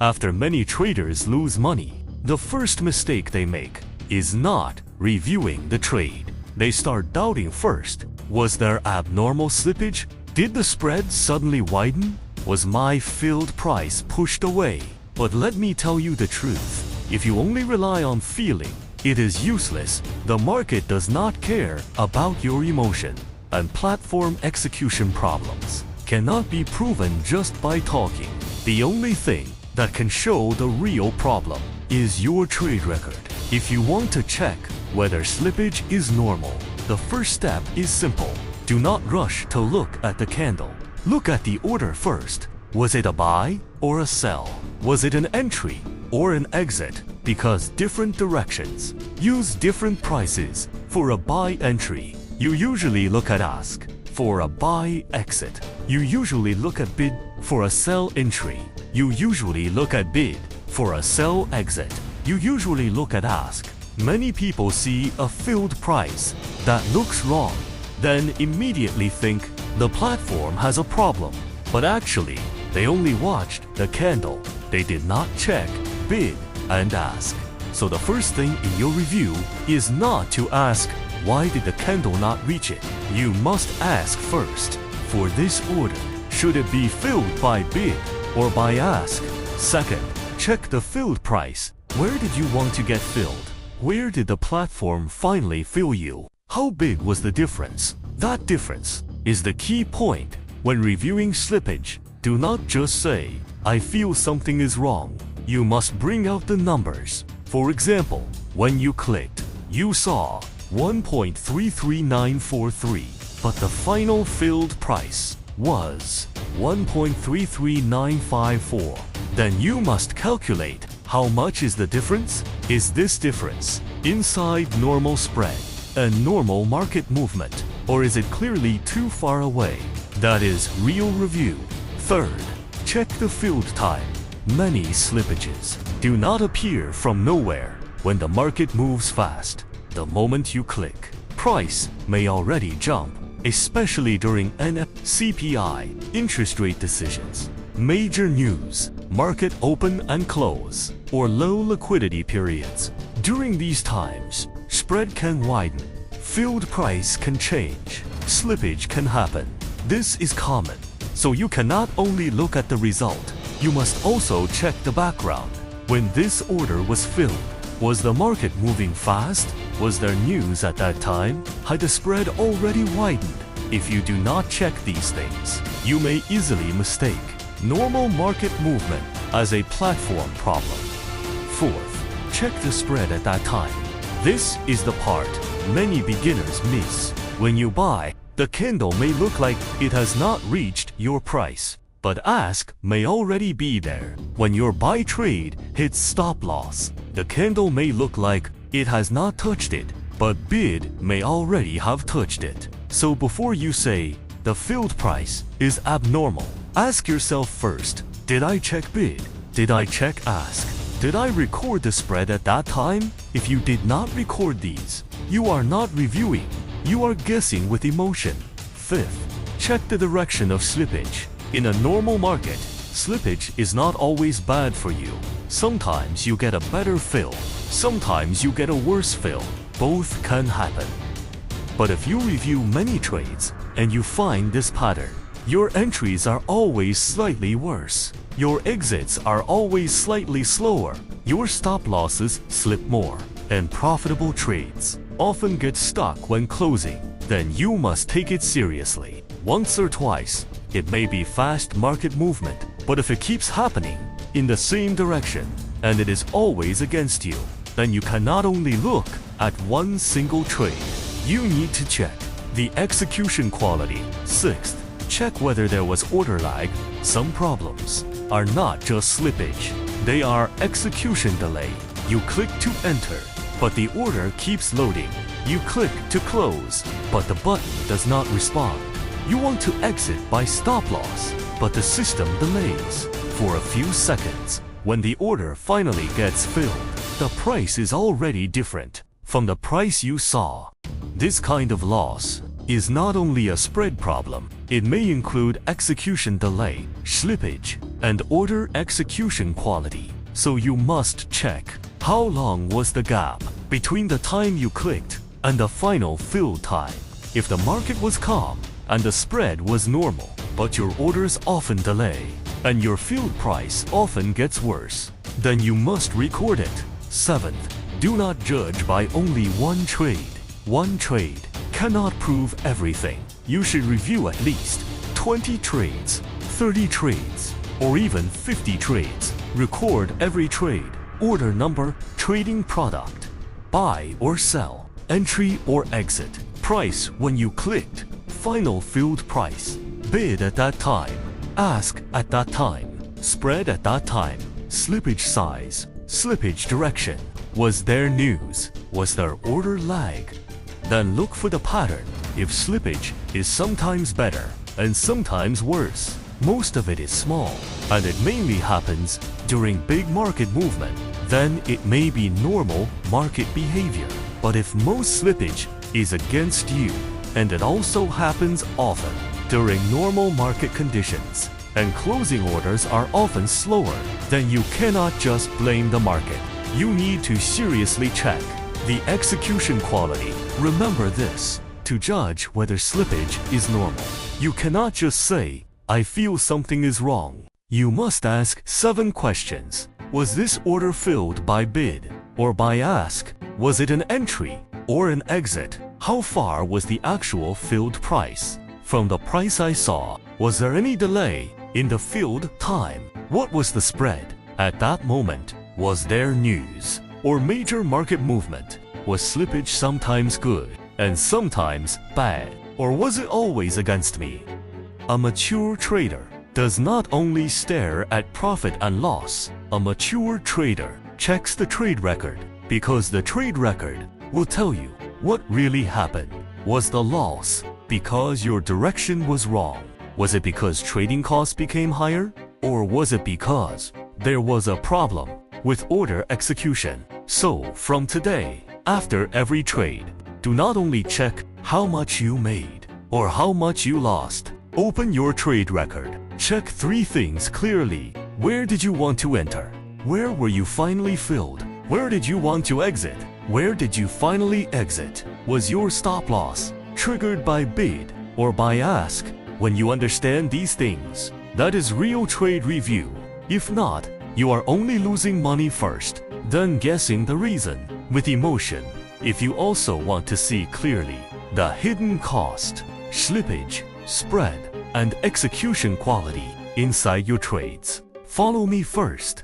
After many traders lose money, the first mistake they make is not reviewing the trade. They start doubting first. Was there abnormal slippage? Did the spread suddenly widen? Was my filled price pushed away? But let me tell you the truth. If you only rely on feeling, it is useless. The market does not care about your emotion, and platform execution problems cannot be proven just by talking. The only thing that can show the real problem is your trade record. If you want to check whether slippage is normal, the first step is simple. Do not rush to look at the candle. Look at the order first. Was it a buy or a sell? Was it an entry or an exit? Because different directions use different prices. For a buy entry, you usually look at ask. For a buy exit, you usually look at bid. For a sell entry, you usually look at bid. For a sell exit, you usually look at ask. Many people see a filled price that looks wrong, then immediately think the platform has a problem. But actually, they only watched the candle. They did not check bid and ask. So the first thing in your review is not to ask, why did the candle not reach it? You must ask first, for this order, should it be filled by bid or by ask? Second, check the filled price. Where did you want to get filled? Where did the platform finally fill you? How big was the difference? That difference is the key point. When reviewing slippage, do not just say, I feel something is wrong. You must bring out the numbers. For example, when you clicked, you saw 1.33943, but the final filled price was 1.33954. Then you must calculate how much is the difference. Is this difference inside normal spread and normal market movement, or is it clearly too far away? That is real review. Third, check the filled time. Many slippages do not appear from nowhere. When the market moves fast, the moment you click, price may already jump, especially during CPI, interest rate decisions, major news, market open and close, or low liquidity periods. During these times, spread can widen, filled price can change, slippage can happen. This is common, so you cannot only look at the result, you must also check the background. When this order was filled, was the market moving fast? Was there news at that time? Had the spread already widened? If you do not check these things, you may easily mistake normal market movement as a platform problem. Fourth, check the spread at that time. This is the part many beginners miss. When you buy, the candle may look like it has not reached your price, but ask may already be there. When your buy trade hits stop loss, the candle may look like it has not touched it, but bid may already have touched it. So before you say the filled price is abnormal, ask yourself first, did I check bid? Did I check ask? Did I record the spread at that time? If you did not record these, you are not reviewing, you are guessing with emotion. Fifth, check the direction of slippage. In a normal market, slippage is not always bad for you. Sometimes you get a better fill, sometimes you get a worse fill. Both can happen. But if you review many trades and you find this pattern, your entries are always slightly worse. Your exits are always slightly slower. Your stop losses slip more. And profitable trades often get stuck when closing. Then you must take it seriously. Once or twice, it may be fast market movement, but if it keeps happening in the same direction and it is always against you, then you cannot only look at one single trade. You need to check the execution quality. Sixth, check whether there was order lag. Some problems are not just slippage, they are execution delay. You click to enter, but the order keeps loading. You click to close, but the button does not respond. You want to exit by stop loss, but the system delays for a few seconds. When the order finally gets filled, the price is already different from the price you saw. This kind of loss is not only a spread problem, It may include execution delay, slippage, and order execution quality. So you must check how long was the gap between the time you clicked and the final fill time. If the market was calm and the spread was normal, but your orders often delay and your field price often gets worse, then you must record it. 7th, do not judge by only one trade. One trade cannot prove everything. You should review at least 20 trades, 30 trades, or even 50 trades. Record every trade, order number, trading product, buy or sell, entry or exit, price when you clicked, final field price, bid at that time, ask at that time, spread at that time, slippage size, slippage direction. Was there news? Was there order lag? Then look for the pattern. If slippage is sometimes better and sometimes worse, most of it is small, and it mainly happens during big market movement, then it may be normal market behavior. But if most slippage is against you, and it also happens often during normal market conditions, and closing orders are often slower, then you cannot just blame the market. You need to seriously check the execution quality. Remember this. To judge whether slippage is normal, you cannot just say, I feel something is wrong. You must ask 7 questions. Was this order filled by bid or by ask? Was it an entry or an exit? How far was the actual filled price from the price I saw? Was there any delay in the filled time? What was the spread at that moment? Was there news or major market movement? Was slippage sometimes good and sometimes bad? Or was it always against me? A mature trader does not only stare at profit and loss. A mature trader checks the trade record, because the trade record will tell you what really happened. Was the loss because your direction was wrong? Was it because trading costs became higher? Or was it because there was a problem with order execution? So from today, after every trade, do not only check how much you made or how much you lost. Open your trade record. Check 3 things clearly. Where did you want to enter? Where were you finally filled? Where did you want to exit? Where did you finally exit? Was your stop loss triggered by bid or by ask? When you understand these things, that is real trade review. If not, you are only losing money first, then guessing the reason with emotion. If you also want to see clearly the hidden cost, slippage, spread, and execution quality inside your trades, follow me first.